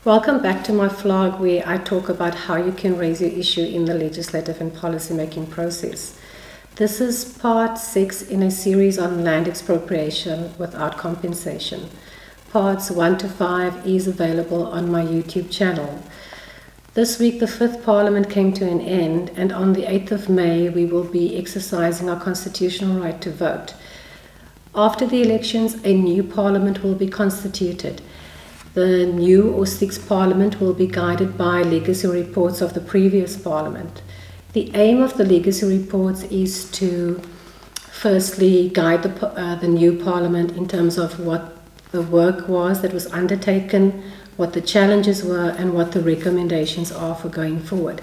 Welcome back to my vlog where I talk about how you can raise your issue in the legislative and policy making process. This is part 6 in a series on land expropriation without compensation. Parts 1 to 5 is available on my YouTube channel. This week the 5th Parliament came to an end, and on the 8th of May we will be exercising our constitutional right to vote. After the elections, a new Parliament will be constituted. The new or 6th Parliament will be guided by legacy reports of the previous Parliament. The aim of the legacy reports is to firstly guide the new Parliament in terms of what the work was that was undertaken, what the challenges were, and what the recommendations are for going forward.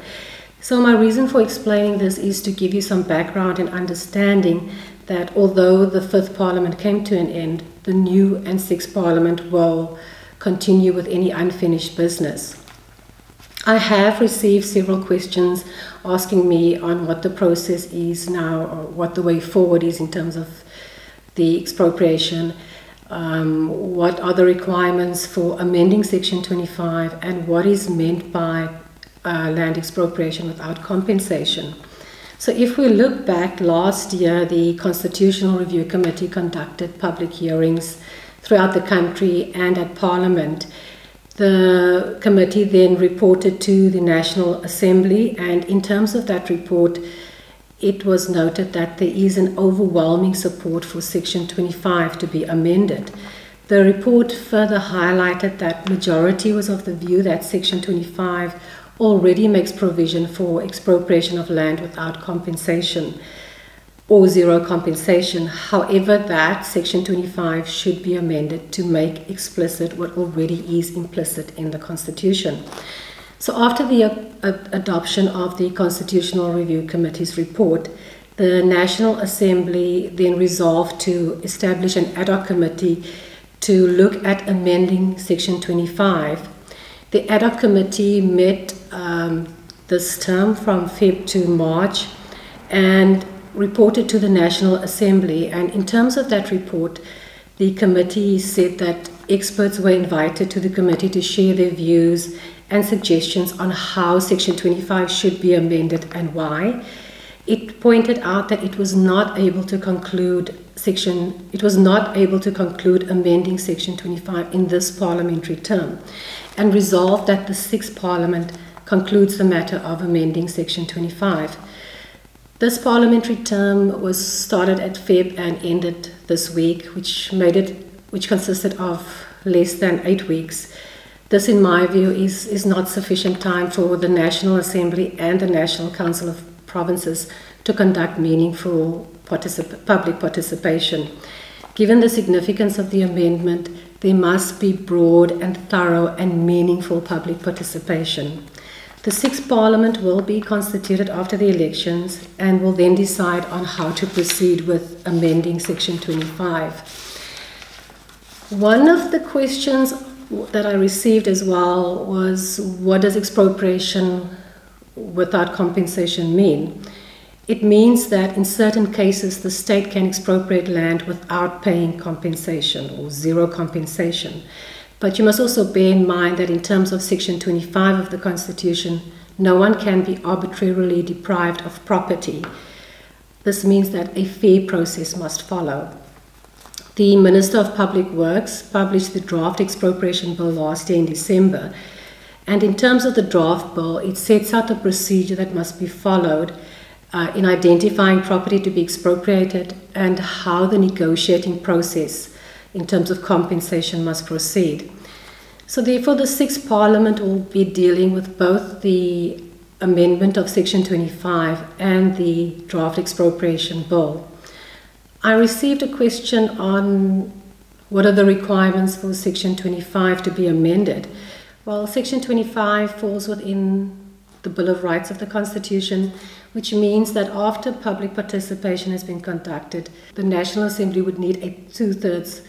So my reason for explaining this is to give you some background and understanding that although the 5th Parliament came to an end, the new and 6th Parliament will continue with any unfinished business. I have received several questions asking me on what the process is now, or what the way forward is in terms of the expropriation, what are the requirements for amending Section 25, and what is meant by land expropriation without compensation. So if we look back, last year the Constitutional Review Committee conducted public hearings throughout the country and at Parliament. The committee then reported to the National Assembly, and in terms of that report, it was noted that there is an overwhelming support for Section 25 to be amended. The report further highlighted that majority was of the view that Section 25 already makes provision for expropriation of land without compensation or zero compensation. However, that Section 25 should be amended to make explicit what already is implicit in the Constitution. So after the adoption of the Constitutional Review Committee's report, the National Assembly then resolved to establish an ad hoc committee to look at amending Section 25. The ad hoc committee met this term from Feb to March and reported to the National Assembly, and in terms of that report, the committee said that experts were invited to the committee to share their views and suggestions on how Section 25 should be amended and why. It pointed out that it was not able to conclude amending Section 25 in this parliamentary term, and resolved that the 6th Parliament concludes the matter of amending Section 25. This parliamentary term was started at Feb and ended this week, which consisted of less than 8 weeks. This, in my view, is not sufficient time for the National Assembly and the National Council of Provinces to conduct meaningful public participation. Given the significance of the amendment, there must be broad and thorough and meaningful public participation. The 6th Parliament will be constituted after the elections and will then decide on how to proceed with amending Section 25. One of the questions that I received as well was, what does expropriation without compensation mean? It means that in certain cases the state can expropriate land without paying compensation or zero compensation. But you must also bear in mind that in terms of Section 25 of the Constitution, no one can be arbitrarily deprived of property. This means that a fair process must follow. The Minister of Public Works published the draft expropriation bill last year in December, and in terms of the draft bill, it sets out the procedure that must be followed in identifying property to be expropriated and how the negotiating process in terms of compensation must proceed. So therefore the 6th Parliament will be dealing with both the amendment of Section 25 and the draft expropriation bill. I received a question on what are the requirements for Section 25 to be amended. Well, Section 25 falls within the Bill of Rights of the Constitution, which means that after public participation has been conducted, the National Assembly would need a 2/3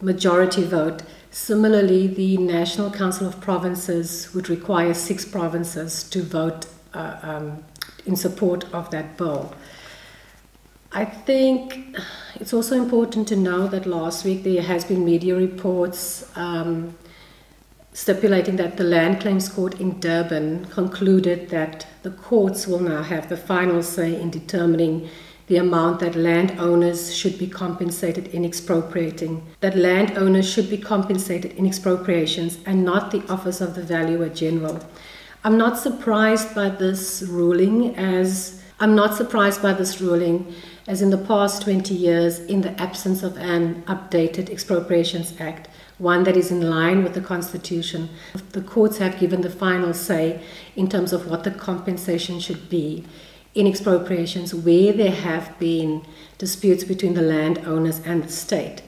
majority vote. Similarly, the National Council of Provinces would require 6 provinces to vote in support of that bill. I think it's also important to know that last week there has been media reports stipulating that the Land Claims Court in Durban concluded that the courts will now have the final say in determining the amount that landowners should be compensated in expropriating, that landowners should be compensated in expropriations and not the Office of the Valuer General. I'm not surprised by this ruling as in the past 20 years, in the absence of an updated Expropriations Act, one that is in line with the Constitution, the courts have given the final say in terms of what the compensation should be in expropriations where there have been disputes between the landowners and the state.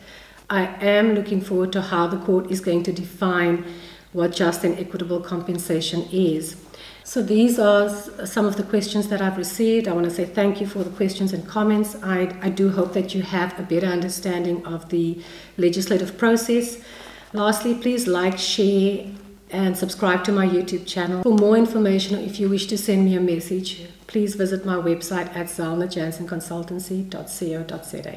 I am looking forward to how the court is going to define what just and equitable compensation is. So these are some of the questions that I've received. I want to say thank you for the questions and comments. I do hope that you have a better understanding of the legislative process. Lastly, please like, share, and subscribe to my YouTube channel. For more information, or if you wish to send me a message, please visit my website at zalnerjansenconsultancy.co.za.